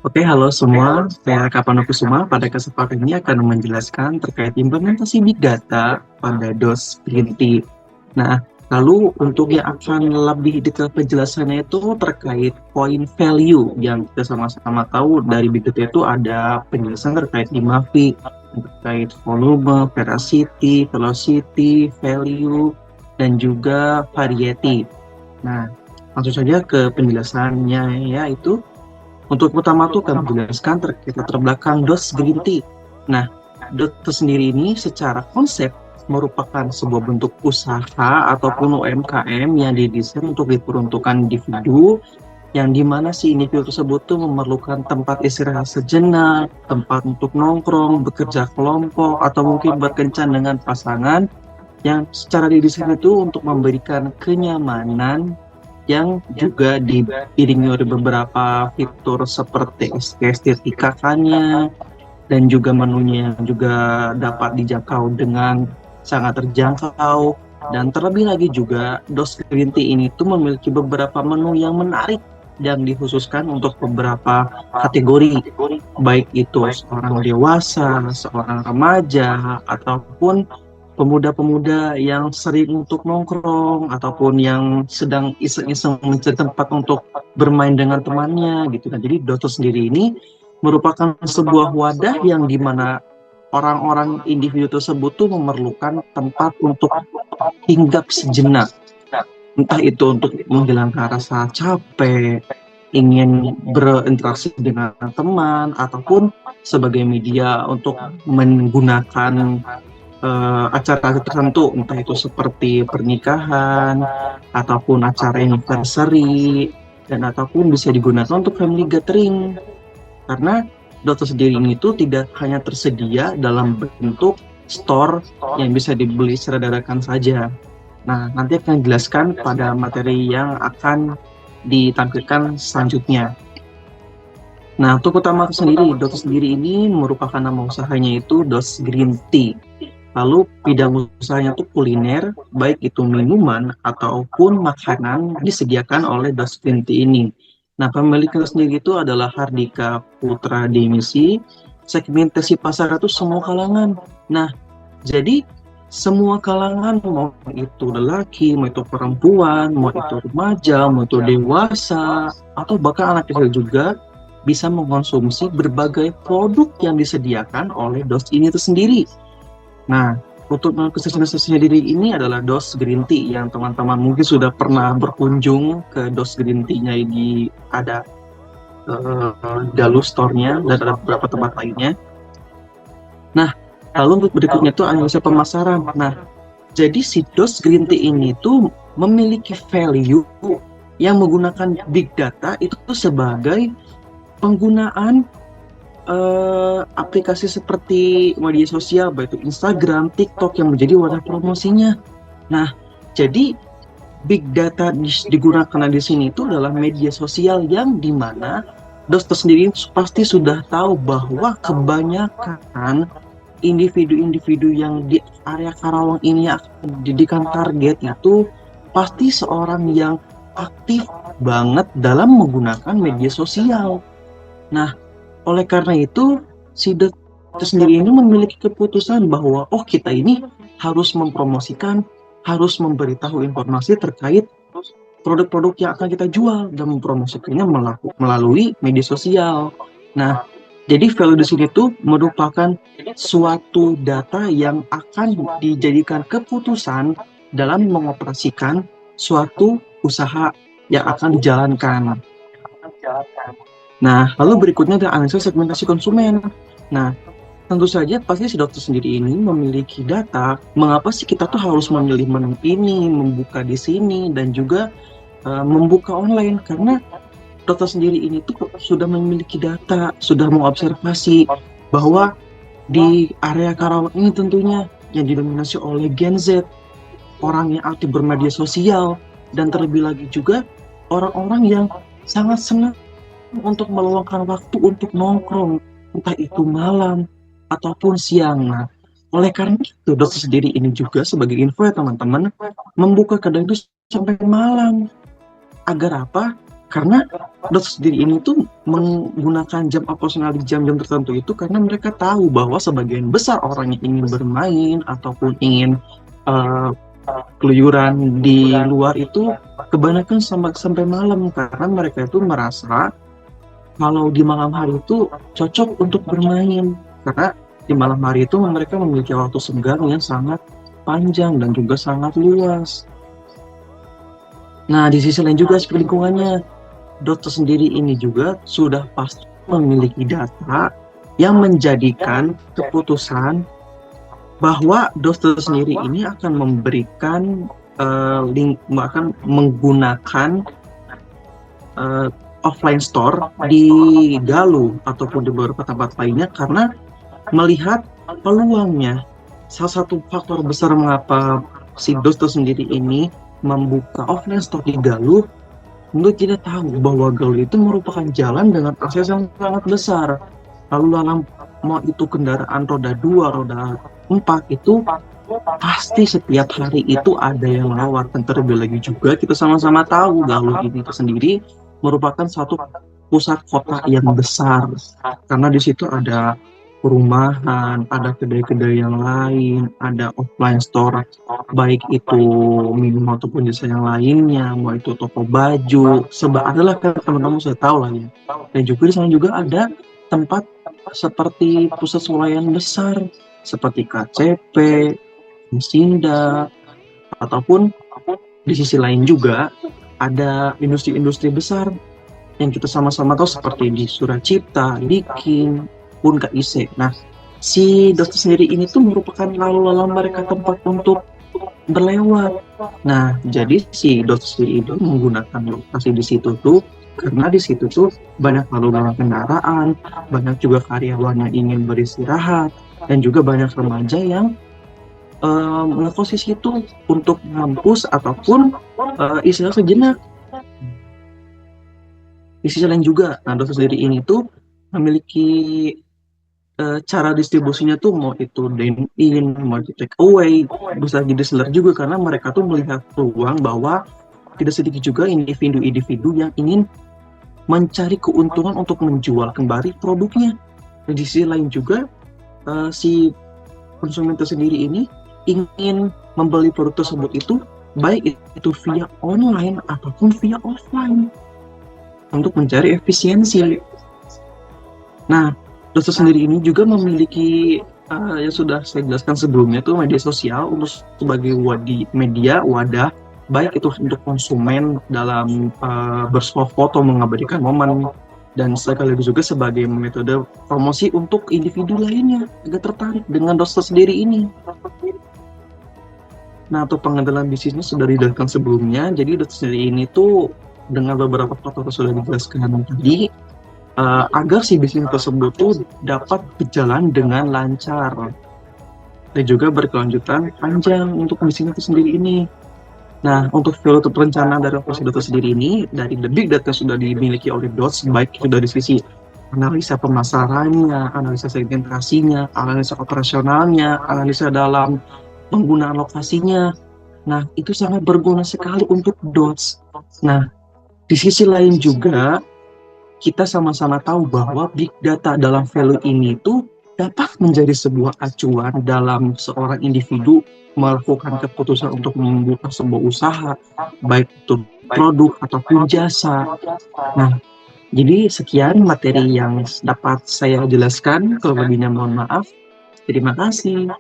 Oke, halo semua. Saya Kapano Kusuma. Pada kesempatan ini akan menjelaskan terkait implementasi Big Data pada DOS Printi. Nah, lalu untuk yang akan lebih detail penjelasannya itu terkait point value yang kita sama-sama tahu dari Big Data itu ada penjelasan terkait 5V, terkait volume, veracity, velocity, value, dan juga variety. Nah, langsung saja ke penjelasannya, yaitu untuk pertama tuh kami jelaskan terkait latar belakang DOS Green Tea. Nah, DOS sendiri ini secara konsep merupakan sebuah bentuk usaha ataupun UMKM yang didesain untuk diperuntukkan individu yang dimana si individu tersebut tuh memerlukan tempat istirahat sejenak, tempat untuk nongkrong, bekerja kelompok, atau mungkin berkencan dengan pasangan yang secara didesain itu untuk memberikan kenyamanan yang juga diiringi oleh beberapa fitur seperti estetika-nya dan juga menunya yang juga dapat dijangkau dengan sangat terjangkau. Dan terlebih lagi juga DOS Green Tea ini tuh memiliki beberapa menu yang menarik yang dikhususkan untuk beberapa kategori, baik itu seorang dewasa, seorang remaja, ataupun pemuda-pemuda yang sering untuk nongkrong ataupun yang sedang iseng-iseng mencari tempat untuk bermain dengan temannya gitu kan. Jadi Doto sendiri ini merupakan sebuah wadah yang dimana orang-orang individu tersebut tuh memerlukan tempat untuk hinggap sejenak, entah itu untuk menghilangkan rasa capek, ingin berinteraksi dengan teman, ataupun sebagai media untuk menggunakan acara tertentu, entah itu seperti pernikahan ataupun acara anniversary, dan ataupun bisa digunakan untuk family gathering. Karena Dota sendiri ini tuh tidak hanya tersedia dalam bentuk store yang bisa dibeli secara dadakan saja. Nah, nanti akan dijelaskan pada materi yang akan ditampilkan selanjutnya. Nah, untuk utama sendiri, Dota sendiri ini merupakan nama usahanya itu DOS Green Tea. Lalu bidang usahanya itu kuliner, baik itu minuman ataupun makanan disediakan oleh DOS Green Tea ini. Nah, pemiliknya sendiri itu adalah Hardika Putra Demisi. Segmentasi pasar itu semua kalangan. Nah, jadi semua kalangan, mau itu lelaki, mau itu perempuan, mau itu remaja, mau itu dewasa, atau bahkan anak kecil juga bisa mengkonsumsi berbagai produk yang disediakan oleh DOS ini itu sendiri. Nah, untuk kesehatan diri ini adalah DOS Green Tea yang teman-teman mungkin sudah pernah berkunjung ke DOS Green Tea-nya ini, ada Dalu store-nya dan ada beberapa tempat lainnya. Nah, lalu untuk berikutnya itu analisa pemasaran. Nah, jadi si DOS Green Tea ini tuh memiliki value yang menggunakan big data itu sebagai penggunaan aplikasi seperti media sosial, baik itu Instagram, TikTok yang menjadi wadah promosinya. Nah, jadi big data digunakan di sini itu adalah media sosial yang dimana DOS sendiri pasti sudah tahu bahwa kebanyakan individu-individu yang di area Karawang ini akan didikan target itu pasti seorang yang aktif banget dalam menggunakan media sosial. Nah, oleh karena itu, si DOS sendiri ini memiliki keputusan bahwa kita ini harus mempromosikan, harus memberitahu informasi terkait produk-produk yang akan kita jual dan mempromosikannya melalui media sosial. Nah, jadi value di sini tuh merupakan suatu data yang akan dijadikan keputusan dalam mengoperasikan suatu usaha yang akan dijalankan. Nah, lalu berikutnya ada analisa segmentasi konsumen. Nah, tentu saja pasti si dokter sendiri ini memiliki data mengapa sih kita tuh harus memilih menu ini, membuka di sini, dan juga membuka online. Karena dokter sendiri ini tuh sudah memiliki data, sudah mengobservasi bahwa di area Karawang ini tentunya yang didominasi oleh Gen Z, orang yang aktif bermedia sosial, dan terlebih lagi juga orang-orang yang sangat senang untuk meluangkan waktu untuk nongkrong, entah itu malam ataupun siang. Nah, oleh karena itu, dokter sendiri ini juga sebagai info ya teman-teman, membuka kedai itu sampai malam. Agar apa? Karena Dots sendiri ini tuh menggunakan jam operasional di jam-jam tertentu itu karena mereka tahu bahwa sebagian besar orang yang ingin bermain ataupun ingin uh, keluyuran di luar itu kebanyakan sampai malam, karena mereka itu merasa kalau di malam hari itu cocok untuk bermain, karena di malam hari itu mereka memiliki waktu senggang yang sangat panjang dan juga sangat luas. Nah, di sisi lain juga aspek lingkungannya, Dota sendiri ini juga sudah pasti memiliki data yang menjadikan keputusan bahwa Dota sendiri ini akan memberikan akan menggunakan offline store di Galuh ataupun di beberapa tempat lainnya karena melihat peluangnya. Salah satu faktor besar mengapa si Dota sendiri ini membuka offline store di Galuh, menurut kita tahu bahwa Galuh itu merupakan jalan dengan akses yang sangat besar. Lalu dalam mau itu kendaraan roda 2, roda 4 itu pasti setiap hari itu ada yang lewat. Dan terlebih lagi juga kita sama-sama tahu Galuh ini sendiri merupakan satu pusat kota yang besar karena di situ ada perumahan, ada kedai-kedai yang lain, ada offline store, baik itu minum ataupun jasa yang lainnya, mau itu toko baju, adalah kan teman-teman sudah tahu lah ya. Dan juga di sana juga ada tempat seperti pusat swalayan besar, seperti KCP, Sinda, ataupun di sisi lain juga ada industri-industri besar yang kita sama-sama tahu seperti di Suracipta, Liking, pun KIC. Nah, si Dota sendiri ini tuh merupakan lalu lalang mereka tempat untuk berlewat. Nah, jadi si Dota sendiri itu menggunakan lokasi di situ tuh karena di situ tuh banyak lalu lalang kendaraan, banyak juga karyawan yang ingin beristirahat, dan juga banyak remaja yang ngekos di situ untuk ngampus ataupun istirahat sejenak. Di sisi lain juga, nah Dota sendiri ini tuh memiliki cara distribusinya tuh mau itu dine-in, mau itu take away, bisa jadi seller juga karena mereka tuh melihat peluang bahwa tidak sedikit juga individu-individu yang ingin mencari keuntungan untuk menjual kembali produknya. Dan di sisi lain juga si konsumen tersendiri ini ingin membeli produk tersebut itu baik itu via online ataupun via offline untuk mencari efisiensi. Nah, Dota sendiri ini juga memiliki yang sudah saya jelaskan sebelumnya tuh media sosial untuk sebagai wadah baik itu untuk konsumen dalam bersuah foto mengabadikan momen, dan sekaligus juga sebagai metode promosi untuk individu lainnya agar tertarik dengan Dota sendiri ini. Nah, untuk pengendalian bisnisnya sudah dijelaskan sebelumnya, jadi Dota sendiri ini tuh dengan beberapa faktor sudah dijelaskan tadi, agar si bisnis tersebut tuh dapat berjalan dengan lancar dan juga berkelanjutan panjang untuk bisnis itu sendiri ini. Nah, untuk filosofi perencanaan dari operasi Dota sendiri ini, dari the big data sudah dimiliki oleh Dots, baik itu dari sisi analisa pemasarannya, analisa segmentasinya, analisa operasionalnya, analisa dalam penggunaan lokasinya. Nah, itu sangat berguna sekali untuk Dots. Nah, di sisi lain juga, kita sama-sama tahu bahwa big data dalam value ini itu dapat menjadi sebuah acuan dalam seorang individu melakukan keputusan untuk membuka sebuah usaha, baik itu produk ataupun jasa. Nah, jadi sekian materi yang dapat saya jelaskan, kalau lebihnya mohon maaf. Terima kasih.